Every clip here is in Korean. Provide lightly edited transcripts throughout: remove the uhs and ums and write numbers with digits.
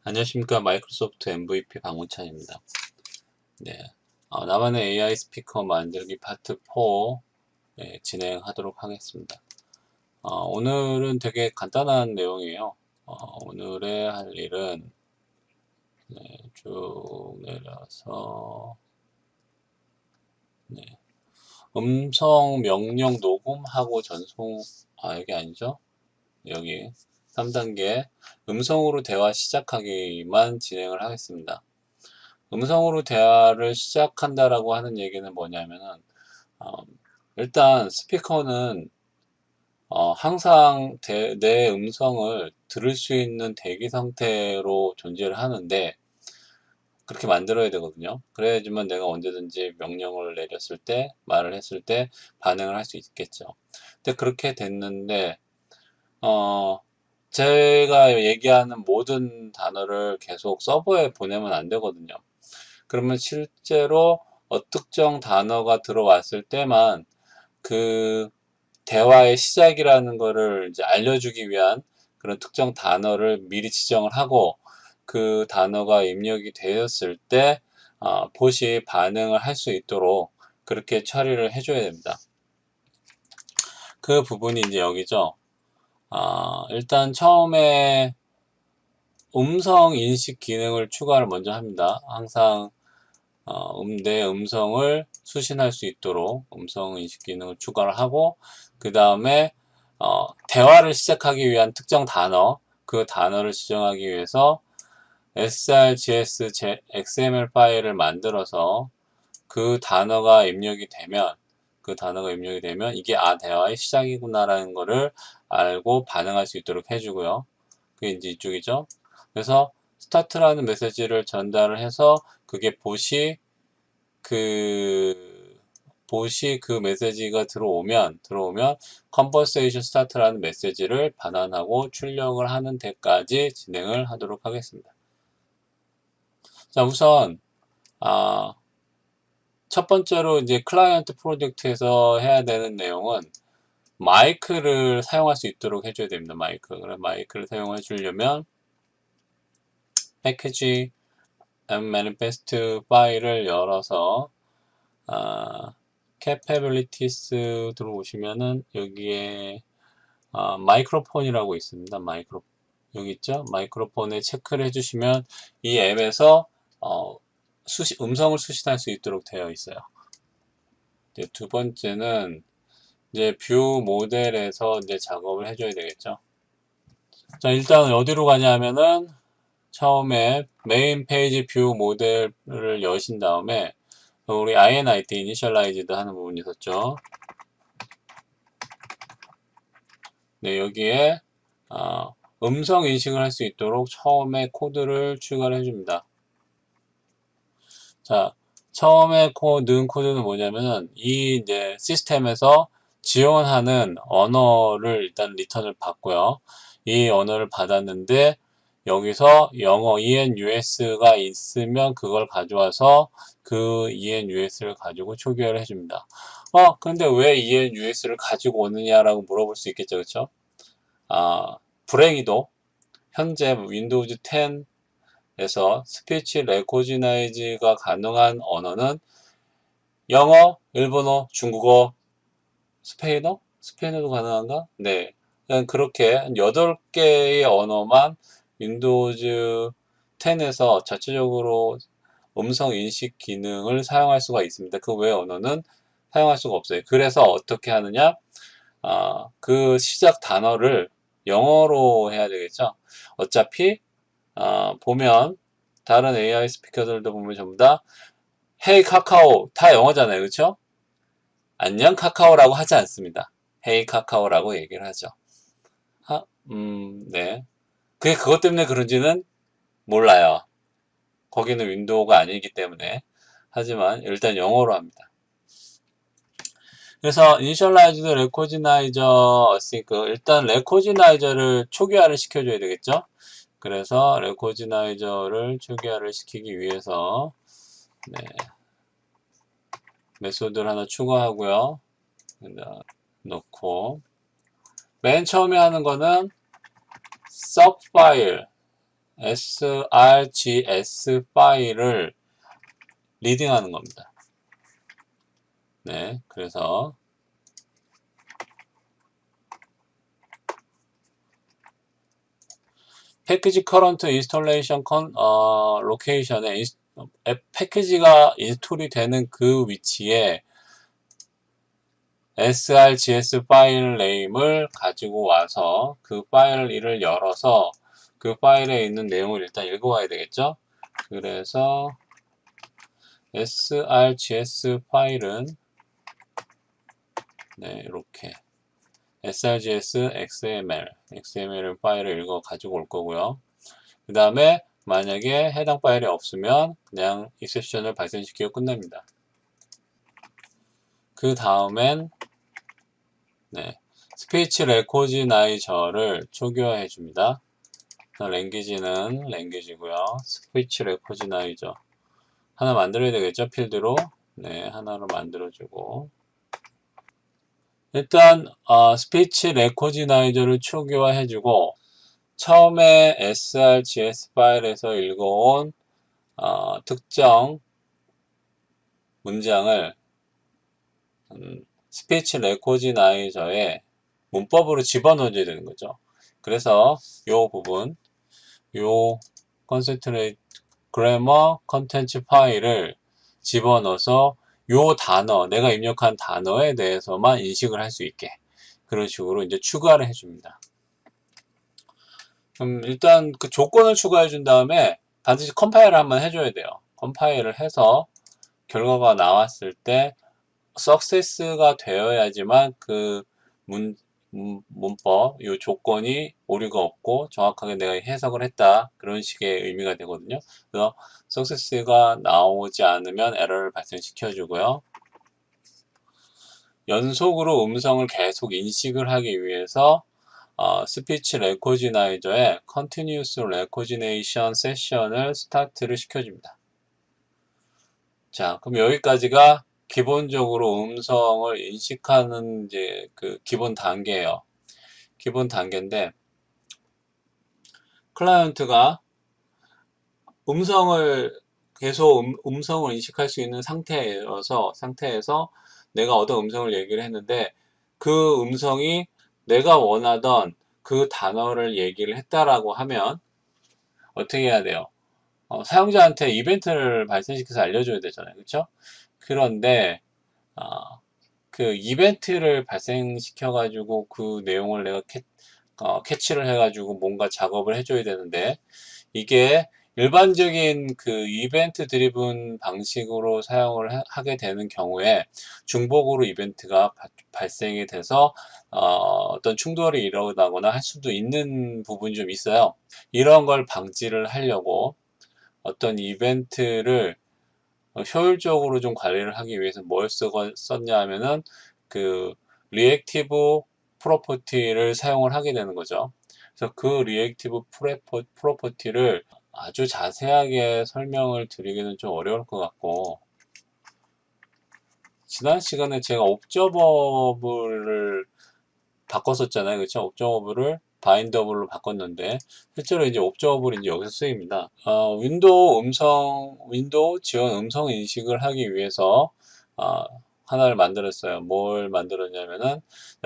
안녕하십니까. 마이크로소프트 MVP 박문찬입니다. 네. 나만의 AI 스피커 만들기 파트 4 진행하도록 하겠습니다. 오늘은 되게 간단한 내용이에요. 오늘의 할 일은 쭉 내려서 음성 명령 녹음하고 전송, 여기 아니죠? 여기 3단계 음성으로 대화 시작하기만 진행을 하겠습니다. 음성으로 대화를 시작한다라고 하는 얘기는 뭐냐면은 일단 스피커는 항상 내 음성을 들을 수 있는 대기 상태로 존재를 하는데 그렇게 만들어야 되거든요. 그래야지만 내가 언제든지 명령을 내렸을 때, 말을 했을 때 반응을 할 수 있겠죠. 근데 그렇게 됐는데 제가 얘기하는 모든 단어를 계속 서버에 보내면 안 되거든요. 그러면 실제로 특정 단어가 들어왔을 때만 그 대화의 시작이라는 거를 이제 알려주기 위한 그런 특정 단어를 미리 지정을 하고 그 단어가 입력이 되었을 때 봇이 반응을 할 수 있도록 그렇게 처리를 해줘야 됩니다. 그 부분이 이제 여기죠. 일단 처음에 음성 인식 기능을 추가를 먼저 합니다. 항상 내 음성을 수신할 수 있도록 음성 인식 기능을 추가를 하고 그 다음에 대화를 시작하기 위한 특정 단어, 그 단어를 지정하기 위해서 srgs xml 파일을 만들어서 그 단어가 입력이 되면 이게 대화의 시작이구나라는 거를 알고 반응할 수 있도록 해주고요. 그게 이제 이쪽이죠. 그래서 스타트라는 메시지를 전달을 해서 그게 그 메시지가 들어오면 conversation start라는 메시지를 반환하고 출력을 하는 데까지 진행을 하도록 하겠습니다. 자, 우선 첫 번째로 이제 클라이언트 프로젝트에서 해야 되는 내용은 마이크를 사용할 수 있도록 해줘야 됩니다. 그럼 마이크를 사용해 주려면 패키지 manifest 파일을 열어서 capabilities 들어오시면은 여기에 마이크로폰이라고 있습니다. 여기 있죠? 마이크로폰에 체크를 해주시면 이 앱에서 음성을 수신할 수 있도록 되어 있어요. 이제 두 번째는 이제 뷰 모델에서 이제 작업을 해줘야 되겠죠. 자, 일단 어디로 가냐면은 처음에 메인 페이지 뷰 모델을 여신 다음에 우리 init initialized 하는 부분이 있었죠. 네, 여기에 음성 인식을 할 수 있도록 처음에 코드를 추가를 해줍니다. 자, 처음에 넣은 코드는 뭐냐면은 이 이제 시스템에서 지원하는 언어를 일단 리턴을 받고요. 이 언어를 받았는데 여기서 영어 enus가 있으면 그걸 가져와서 그 enus를 가지고 초기화를 해줍니다. 근데 왜 enus를 가지고 오느냐라고 물어볼 수 있겠죠, 그렇죠? 불행히도 현재 윈도우즈 10에서 스피치 레코지나이즈가 가능한 언어는 영어, 일본어, 중국어, 스페인어? 스페인어도 가능한가? 네. 그렇게 8개의 언어만 윈도우즈 10에서 자체적으로 음성 인식 기능을 사용할 수가 있습니다. 그 외 언어는 사용할 수가 없어요. 그래서 어떻게 하느냐? 그 시작 단어를 영어로 해야 되겠죠. 어차피 보면 다른 AI 스피커들도 보면 전부 다 헤이 카카오 다 영어잖아요. 그렇죠? 안녕 카카오라고 하지 않습니다. 헤이 카카오라고 얘기를 하죠. 네. 그게 그것 때문에 그런지는 몰라요. 거기는 윈도우가 아니기 때문에. 하지만 일단 영어로 합니다. 그래서 initialized recognizer async 일단 recognize를 초기화를 시켜줘야 되겠죠. 그래서 recognize를 초기화를 시키기 위해서 메소드를 하나 추가하고요. 넣고 맨 처음에 하는 거는 sub 파일 srgs 파일을 리딩하는 겁니다. 네, 그래서 패키지 커런트 인스톨레이션 로케이션에 앱 패키지가 인스톨이 되는 그 위치에 srgs 파일 네임을 가지고 와서 그 파일을 열어서 그 파일에 있는 내용을 일단 읽어와야 되겠죠. 그래서 srgs 파일은 네, 이렇게 srgs xml 파일을 읽어 가지고 올 거고요. 그 다음에 만약에 해당 파일이 없으면 그냥 익셉션을 발생시키고 끝냅니다. 그 다음엔 네, 스피치 레코지나이저를 초기화해 줍니다. 랭귀지는 랭귀지고요. 스피치 레코지나이저 하나 만들어야 되겠죠? 필드로 네, 하나로 만들어주고 일단 스피치 레코지나이저를 초기화해주고 처음에 srgs 파일에서 읽어온 특정 문장을 스피치 레코지나이저에 문법으로 집어넣어줘야 되는 거죠. 그래서 요 부분, 요 컨센트레이트 그래머 컨텐츠 파일을 집어넣어서 요 단어, 내가 입력한 단어에 대해서만 인식을 할 수 있게 그런 식으로 이제 추가를 해줍니다. 그럼 일단 그 조건을 추가해 준 다음에 반드시 컴파일을 한번 해줘야 돼요. 컴파일을 해서 결과가 나왔을 때 석세스가 되어야지만 그 문법, 이 조건이 오류가 없고 정확하게 내가 해석을 했다. 그런 식의 의미가 되거든요. 그래서 석세스가 나오지 않으면 에러를 발생시켜 주고요. 연속으로 음성을 계속 인식을 하기 위해서 스피치 레코지나이저의 Continuous Recognition 세션을 스타트를 시켜줍니다. 자, 그럼 여기까지가 기본적으로 음성을 인식하는 이제 그 기본 단계예요. 기본 단계인데 클라이언트가 음성을 계속 음성을 인식할 수 있는 상태에서 내가 어떤 음성을 얘기를 했는데 그 음성이 내가 원하던 그 단어를 얘기를 했다라고 하면 어떻게 해야 돼요? 사용자한테 이벤트를 발생시켜서 알려줘야 되잖아요. 그렇죠? 그런데 그 이벤트를 발생시켜 가지고 그 내용을 내가 캐치를 해 가지고 뭔가 작업을 해줘야 되는데 이게 일반적인 그 이벤트 드리븐 방식으로 사용을 하게 되는 경우에 중복으로 이벤트가 발생이 돼서 어떤 충돌이 일어나거나 할 수도 있는 부분이 좀 있어요. 이런 걸 방지를 하려고 어떤 이벤트를 효율적으로 좀 관리를 하기 위해서 뭘 썼냐 하면은 그 리액티브 프로퍼티를 사용을 하게 되는 거죠. 그래서 그 리액티브 프로퍼티를 아주 자세하게 설명을 드리기는 좀 어려울 것 같고 지난 시간에 제가 옵저버블을 바꿨었잖아요. 그렇죠? 옵저버블을 바인더블로 바꿨는데 실제로 이제 옵저버블이 이제 여기서 쓰입니다. 윈도우 지원 음성 인식을 하기 위해서 하나를 만들었어요. 뭘 만들었냐면은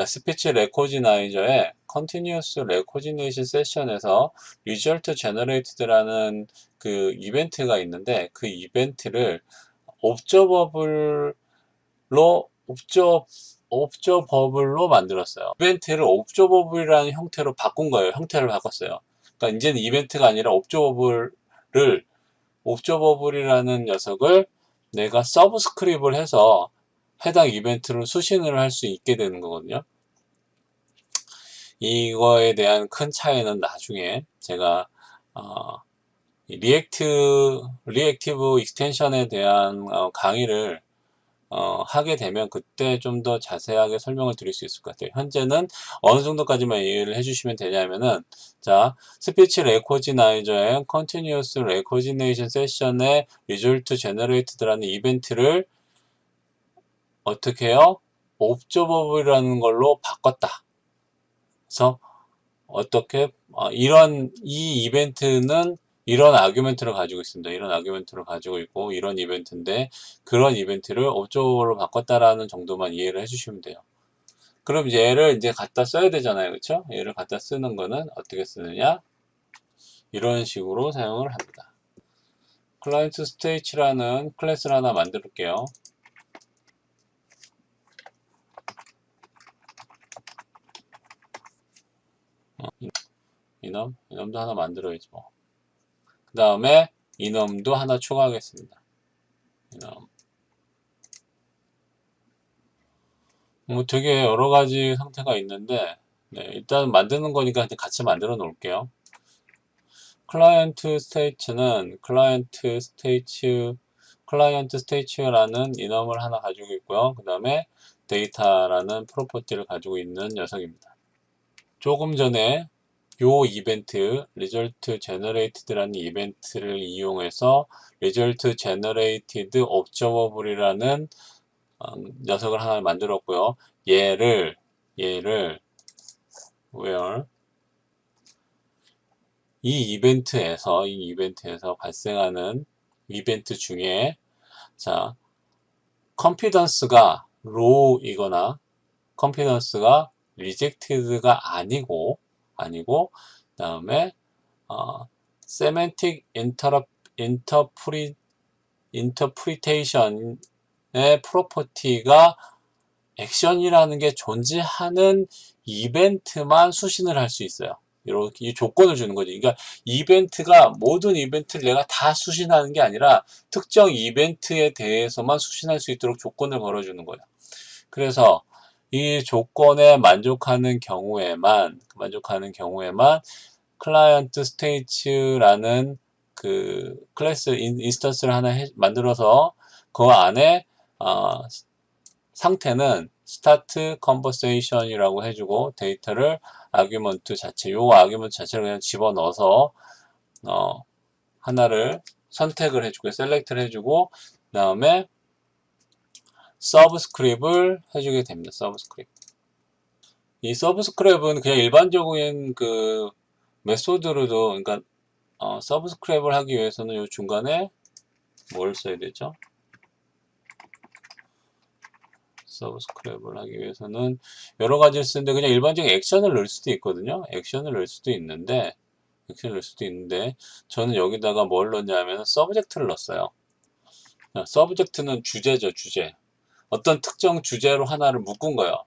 스피치 레코지나이저의 Continuous Recognition 세션에서 Result Generated라는 그 이벤트가 있는데 그 이벤트를 옵저버블로 옵저버블로 만들었어요. 이벤트를 옵저버블이라는 형태로 바꾼 거예요. 형태를 바꿨어요. 그러니까 이제는 이벤트가 아니라 옵저버블이라는 녀석을 내가 서브스크립을 해서 해당 이벤트를 수신을 할 수 있게 되는 거거든요. 이거에 대한 큰 차이는 나중에 제가 리액티브 익스텐션에 대한 강의를 하게 되면 그때 좀 더 자세하게 설명을 드릴 수 있을 것 같아요. 현재는 어느 정도까지만 이해를 해주시면 되냐면은 자 스피치 레코지나이저의 Continuous Recognition Session의 Result Generated라는 이벤트를 어떻게 해요? 옵저버블이라는 걸로 바꿨다. 그래서 어떻게 이 이벤트는 이런 아규멘트를 가지고 있습니다. 이런 아규멘트를 가지고 있고 이런 이벤트인데 그런 이벤트를 어쩌고로 바꿨다라는 정도만 이해를 해주시면 돼요. 그럼 이제 얘를 이제 갖다 써야 되잖아요. 그렇죠? 얘를 갖다 쓰는 거는 어떻게 쓰느냐? 이런 식으로 사용을 합니다. 클라이언트 스테이츠라는 클래스를 하나 만들게요. 이놈도 하나 만들어야지 뭐. 그 다음에 이놈도 하나 추가하겠습니다. 이놈. 뭐 되게 여러 가지 상태가 있는데, 네, 일단 만드는 거니까 같이 만들어 놓을게요. 클라이언트 스테이츠는 클라이언트 스테이츠라는 이놈을 하나 가지고 있고요. 그 다음에 데이터라는 프로퍼티를 가지고 있는 녀석입니다. 조금 전에 요 이벤트 result generated라는 이벤트를 이용해서 result generated observable이라는 녀석을 하나 만들었고요. 얘를 where 이 이벤트에서 발생하는 이벤트 중에 자 confidence가 low이거나 confidence가 rejected가 아니고 그다음에 semantic interpretation의 프로퍼티가 액션이라는 게 존재하는 이벤트만 수신을 할 수 있어요. 이렇게 이 조건을 주는 거지. 그러니까 이벤트가 모든 이벤트를 내가 다 수신하는 게 아니라 특정 이벤트에 대해서만 수신할 수 있도록 조건을 걸어주는 거예요. 그래서 이 조건에 만족하는 경우에만 클라이언트 스테이츠라는 그 클래스 인스턴스를 하나 만들어서 그 안에 상태는 start conversation이라고 해주고 데이터를 아규먼트 자체, 요 아규먼트 자체를 그냥 집어넣어서 하나를 선택을 해주고 셀렉트를 해주고 그 다음에 서브스크립을 해주게 됩니다. 서브스크립. 이 서브스크립은 그냥 일반적인 그 메소드로도 그러니까 서브스크립을 하기 위해서는 요 중간에 뭘 써야 되죠? 서브스크립을 하기 위해서는 여러 가지를 쓰는데 그냥 일반적인 액션을 넣을 수도 있거든요. 액션을 넣을 수도 있는데 저는 여기다가 뭘 넣냐면 서브젝트를 넣었어요. 서브젝트는 주제죠, 주제. 어떤 특정 주제로 하나를 묶은 거예요.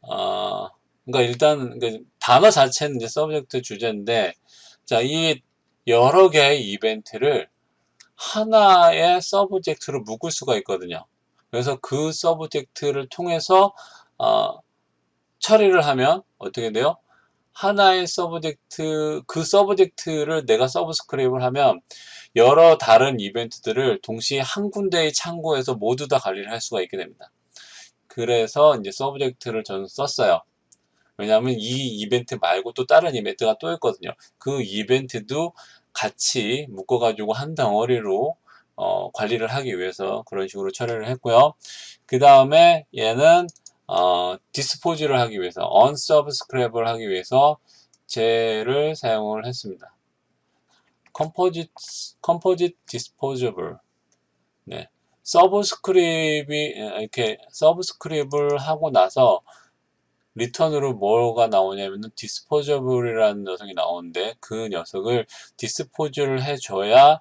그러니까 일단 단어 자체는 이제 서브젝트 주제인데 자, 이 여러 개의 이벤트를 하나의 서브젝트로 묶을 수가 있거든요. 그래서 그 서브젝트를 통해서 처리를 하면 어떻게 돼요? 하나의 그 서브젝트를 내가 서브스크립을 하면 여러 다른 이벤트들을 동시에 한 군데의 창구에서 모두 다 관리를 할 수가 있게 됩니다. 그래서 이제 서브젝트를 저는 썼어요. 왜냐하면 이 이벤트 말고 또 다른 이벤트가 또 있거든요. 그 이벤트도 같이 묶어가지고 한 덩어리로 관리를 하기 위해서 그런 식으로 처리를 했고요. 그 다음에 얘는 디스포즈를 하기 위해서 unsubscribe를 하기 위해서 쟤를 사용을 했습니다. composite disposable. 네. 서브스크립을 하고 나서 리턴으로 뭐가 나오냐면은 디스포저블이라는 녀석이 나오는데 그 녀석을 디스포즈를 해줘야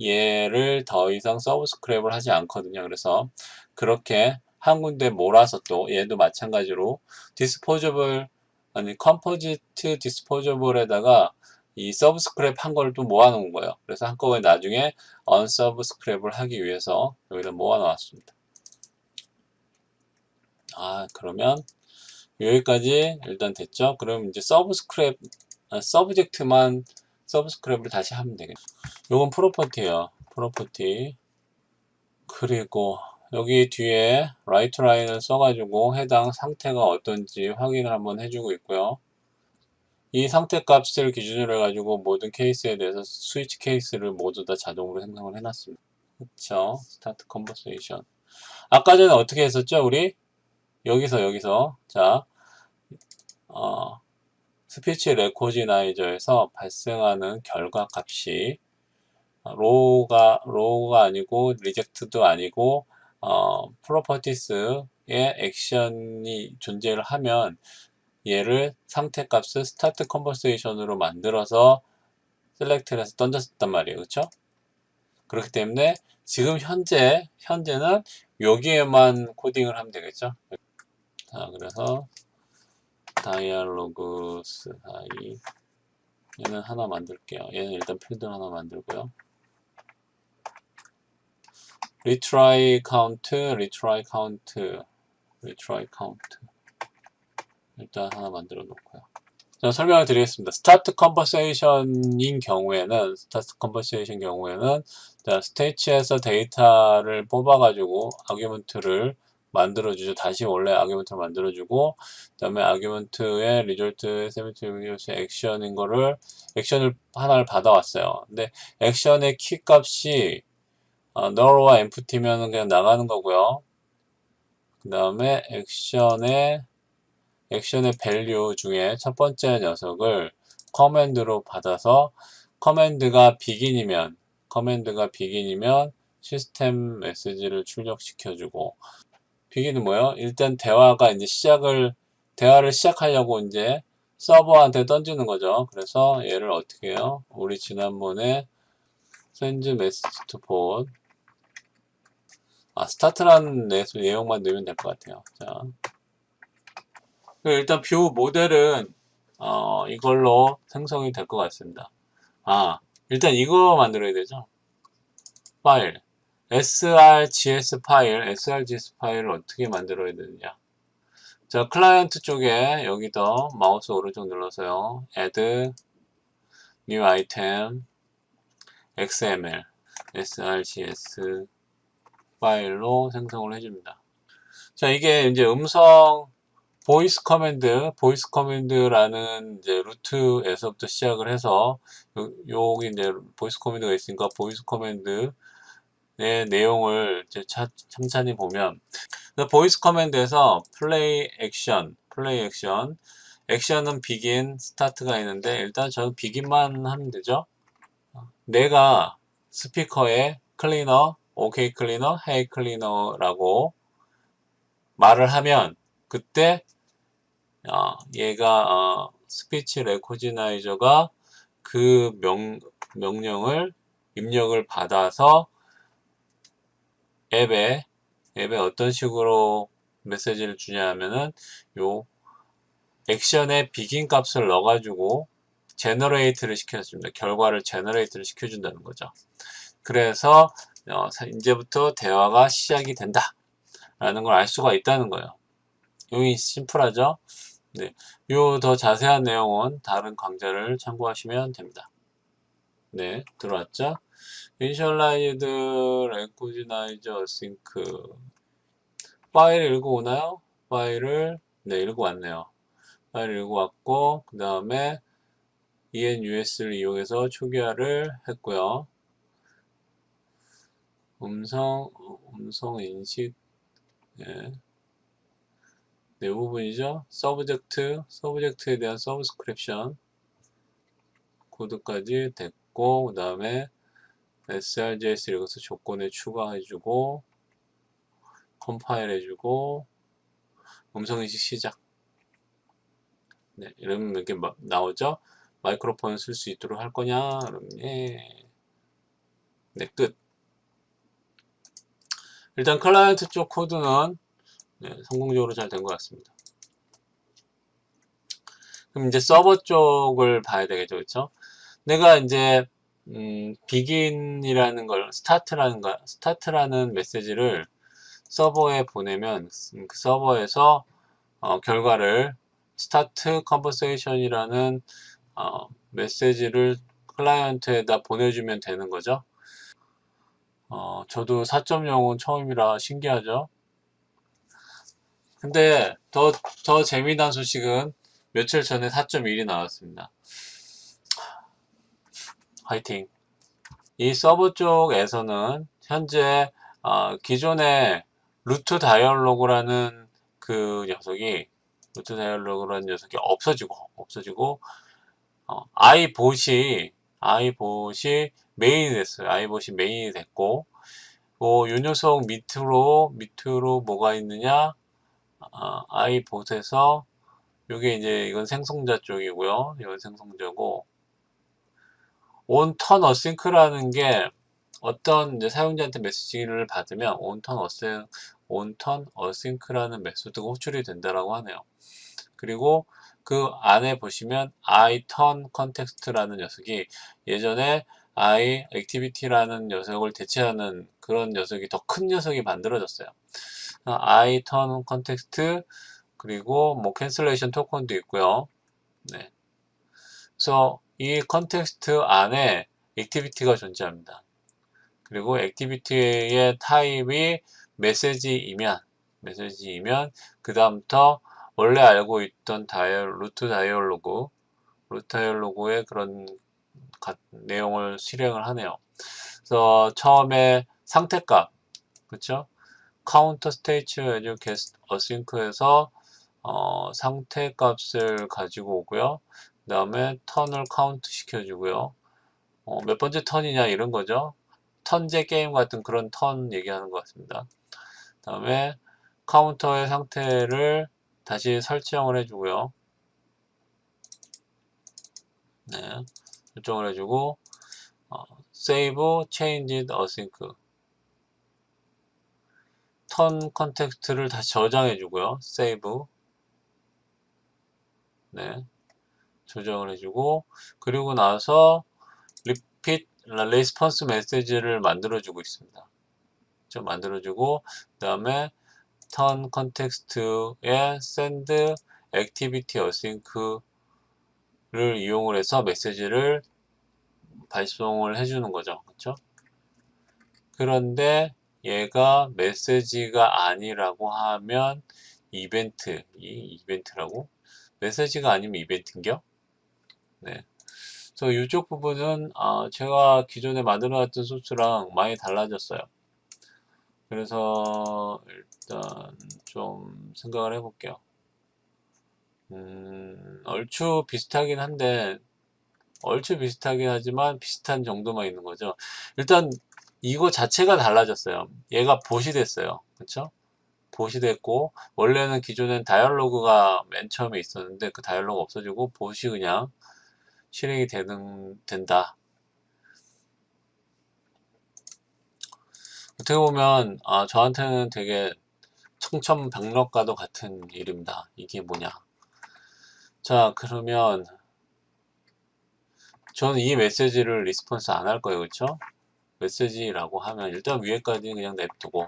얘를 더 이상 서브스크랩을 하지 않거든요. 그래서 그렇게 한 군데 몰아서 또 얘도 마찬가지로 디스포저블 컴포지트 디스포저블에다가 이 서브스크랩 한 걸 또 모아놓은 거예요. 그래서 한꺼번에 나중에 언서브스크랩을 하기 위해서 여기다 모아놓았습니다. 그러면 여기까지 일단 됐죠? 그럼 이제 서브젝트만 서브스크랩을 다시 하면 되겠죠. 요건 프로퍼티예요. 프로퍼티. 그리고 여기 뒤에 라이트 라인을 써가지고 해당 상태가 어떤지 확인을 한번 해주고 있고요. 이 상태 값을 기준으로 해가지고 모든 케이스에 대해서 스위치 케이스를 모두 다 자동으로 생성을 해놨습니다. 그쵸? 스타트 컨버세이션. 아까 전에 어떻게 했었죠? 우리 여기서 자 스피치 레코지나이저에서 발생하는 결과 값이 로우가 아니고 리젝트도 아니고 프로퍼티스의 액션이 존재를 하면 얘를 상태값을 스타트 컨버세이션으로 만들어서 셀렉트를 해서 던졌단 말이에요. 그쵸? 그렇기 때문에 지금 현재는 여기에만 코딩을 하면 되겠죠. 자, 그래서 다이얼로그스 사이 얘는 하나 만들게요. 얘는 일단 필드 하나 만들고요. retry count 일단 하나 만들어 놓고요. 자, 설명을 드리겠습니다. 스타트 컨버세이션인 경우에는 자, 스테이치에서 데이터를 뽑아가지고 아규먼트를 만들어주죠. 다시 원래 아규먼트를 만들어주고, 그 다음에 아규먼트의 리졸트 세미티브 액션인 거를 액션을 하나를 받아왔어요. 근데 액션의 키 값이 null와 empty면 그냥 나가는 거고요. 그 다음에 액션의 밸류 중에 첫 번째 녀석을 커맨드로 받아서 커맨드가 비긴이면 시스템 메시지를 출력시켜주고 비긴은 뭐예요? 일단 대화를 시작하려고 이제 서버한테 던지는 거죠. 그래서 얘를 어떻게 해요? 우리 지난번에 send message to pod 스타트라는 내용만 넣으면 될 것 같아요. 자. 일단 뷰 모델은 이걸로 생성이 될 것 같습니다. 일단 이거 만들어야 되죠. 파일 srgs 파일을 어떻게 만들어야 되느냐. 자, 클라이언트 쪽에 여기도 마우스 오른쪽 눌러서요. add new item xml srgs 파일로 생성을 해줍니다. 자, 이게 이제 보이스 커맨드라는 이제 루트에서부터 시작을 해서 여기 이제 보이스 커맨드가 있으니까 보이스 커맨드의 내용을 이제 천천히 보면 보이스 커맨드에서 플레이 액션은 begin, start가 있는데 일단 저는 begin만 하면 되죠. 내가 스피커에 클리너, OK 클리너, 헤이 클리너라고 말을 하면 그때 얘가 스피치 레코지나이저가 그 명령을 입력을 받아서 앱에 어떤 식으로 메시지를 주냐 하면은 요 액션의 비긴 값을 넣어가지고 제너레이트를 시켜줍니다. 결과를 제너레이트를 시켜준다는 거죠. 그래서 이제부터 대화가 시작이 된다 라는 걸 알 수가 있다는 거예요. 여기 심플하죠? 네, 요 더 자세한 내용은 다른 강좌를 참고하시면 됩니다. 네, 들어왔죠? Initialized Recognizer Async 파일 읽어오나요? 네, 읽어왔네요. 파일 읽어왔고 그 다음에 ENUS를 이용해서 초기화를 했고요. 음성 인식 네 부분이죠. 서브젝트에 대한 서브스크립션 코드까지 됐고 그 다음에 srjs 이것을 조건에 추가해주고 컴파일 해주고 음성인식 시작. 네, 이러면 이렇게 나오죠. 마이크로폰 쓸 수 있도록 할 거냐? 네, 끝. 일단 클라이언트 쪽 코드는 성공적으로 잘 된 것 같습니다. 그럼 이제 서버 쪽을 봐야 되겠죠, 그렇죠? 내가 이제 begin이라는 걸 스타트라는 메시지를 서버에 보내면 그 서버에서 결과를 스타트 컨버세이션이라는 메시지를 클라이언트에다 보내주면 되는 거죠. 저도 4.0은 처음이라 신기하죠. 근데 더 재미난 소식은 며칠 전에 4.1이 나왔습니다. 화이팅. 이 서버 쪽에서는 현재 기존의 루트 다이얼로그라는 그 녀석이 루트 다이얼로그라는 녀석이 없어지고 아이봇이 메인이 됐어요. 아이봇이 메인이 됐고, 요 녀석 밑으로 뭐가 있느냐? 아이봇에서 요게 이제 이건 생성자 쪽이고요. 이건 생성자고, 온턴 어싱크라는 게 어떤 이제 사용자한테 메시지를 받으면 온턴 어싱크라는 메소드가 호출이 된다라고 하네요. 그리고 그 안에 보시면 iTurn context라는 녀석이 예전에 iActivity라는 녀석을 대체하는 그런 녀석이 더 큰 녀석이 만들어졌어요. iTurn context 그리고 뭐 cancellation 토큰도 있고요. 네. 그래서 이 컨텍스트 안에 액티비티가 존재합니다. 그리고 액티비티의 타입이 메시지이면 그 다음부터 원래 알고 있던 루트 다이얼로그의 그런 내용을 실행을 하네요. 그래서 처음에 상태값, 그렇죠? 카운터 스테이츠 에듀 게스트 어싱크에서 상태값을 가지고 오고요. 그 다음에 턴을 카운트 시켜주고요. 몇 번째 턴이냐 이런 거죠. 턴제 게임 같은 그런 턴 얘기하는 것 같습니다. 그 다음에 카운터의 상태를 다시 설정을 해주고요. 네, 설정을 해주고 save changed async 턴 컨텍스트를 다시 저장해주고요. save 네, 조정을 해주고 그리고 나서 repeat response message를 만들어주고 있습니다. 좀 만들어주고 그 다음에 턴 컨텍스트에 send activity async를 이용을 해서 메시지를 발송을 해주는 거죠. 그렇죠? 그런데 얘가 메시지가 아니라고 하면 이벤트라고? 메시지가 아니면 이벤트인겨? 네. 그래서 이쪽 부분은 제가 기존에 만들어놨던 소스랑 많이 달라졌어요. 그래서 일단 좀 생각을 해볼게요. 얼추 비슷하긴 하지만 비슷한 정도만 있는 거죠. 일단 이거 자체가 달라졌어요. 얘가 봇이 됐어요. 그쵸? 봇이 됐고 원래는 기존엔 다이얼로그가 맨 처음에 있었는데 그 다이얼로그 없어지고 봇이 그냥 실행이 된다. 어떻게 보면 저한테는 되게 청천벽력과도 같은 일입니다. 이게 뭐냐? 자, 그러면 저는 이 메시지를 리스폰스 안 할 거예요. 그쵸? 메시지라고 하면 일단 위에까지 그냥 냅두고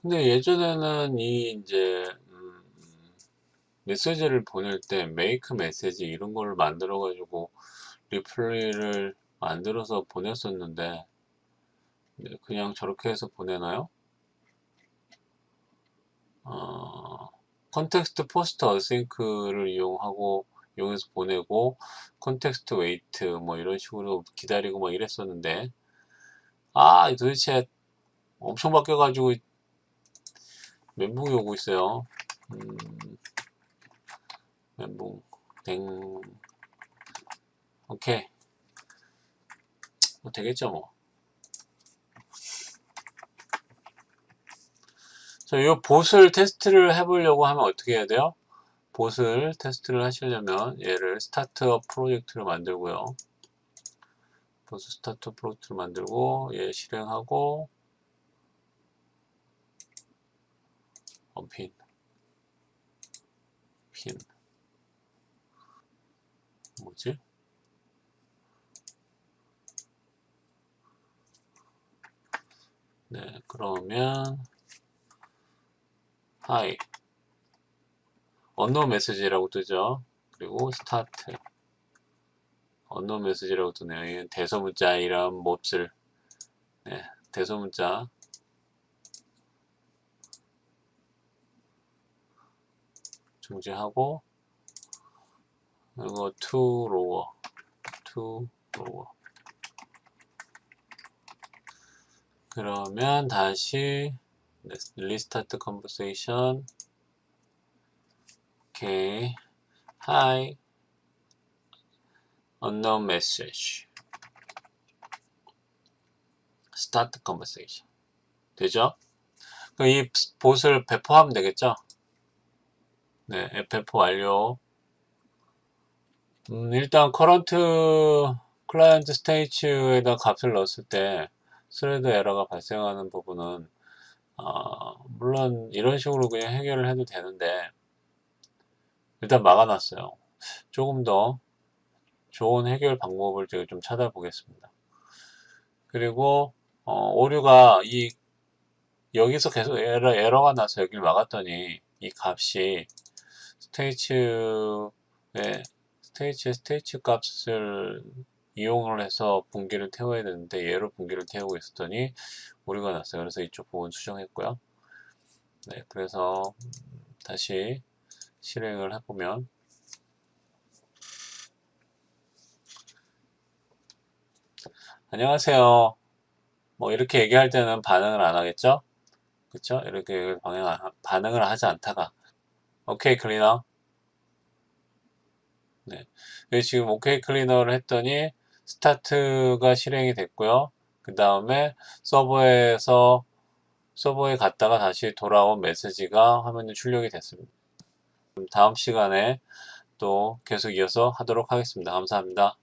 근데 예전에는 이제 메시지를 보낼 때 메이크 메시지 이런 걸 만들어 가지고 리플레이를 만들어서 보냈었는데 그냥 저렇게 해서 보내나요? 컨텍스트 포스트 어싱크를 이용해서 보내고 컨텍스트 웨이트 뭐 이런 식으로 기다리고 뭐 이랬었는데 도대체 엄청 바뀌어가지고 멘붕이 오고 있어요. 멘붕 오케이 뭐 되겠죠 뭐. 자, 이 봇을 테스트를 해보려고 하면 어떻게 해야 돼요? 봇을 테스트를 하시려면 얘를 스타트업 프로젝트를 만들고요. 봇 스타트업 프로젝트를 만들고 얘 실행하고 핀 뭐지? 네, 그러면 하이 언노운 메시지라고 뜨죠. 그리고 스타트 언노운 메시지라고 뜨네요. 이건 대소문자 이런 몹쓸 네, 대소문자 중지하고 그리고 to to lower. 그러면 다시 restart conversation. 오케이. Hi. unknown message. start conversation. 되죠? 그럼 이 봇을 배포하면 되겠죠? 네, 배포 완료. 일단 current client state에다 값을 넣었을 때 스레드 에러가 발생하는 부분은 물론 이런 식으로 그냥 해결을 해도 되는데 일단 막아놨어요. 조금 더 좋은 해결 방법을 제가 좀 찾아보겠습니다. 그리고 오류가 여기서 계속 에러가 나서 여기를 막았더니 이 값이 스테이치 값을 이용을 해서 분기를 태워야 되는데 얘로 분기를 태우고 있었더니 오류가 났어요. 그래서 이쪽 부분 수정했고요. 네, 그래서 다시 실행을 해보면 안녕하세요. 뭐 이렇게 얘기할 때는 반응을 안 하겠죠? 그쵸? 이렇게 반응을 하지 않다가 오케이 클리너. 네. 지금 오케이 클리너를 했더니 스타트가 실행이 됐고요. 그 다음에 서버에 갔다가 다시 돌아온 메시지가 화면에 출력이 됐습니다. 다음 시간에 또 계속 이어서 하도록 하겠습니다. 감사합니다.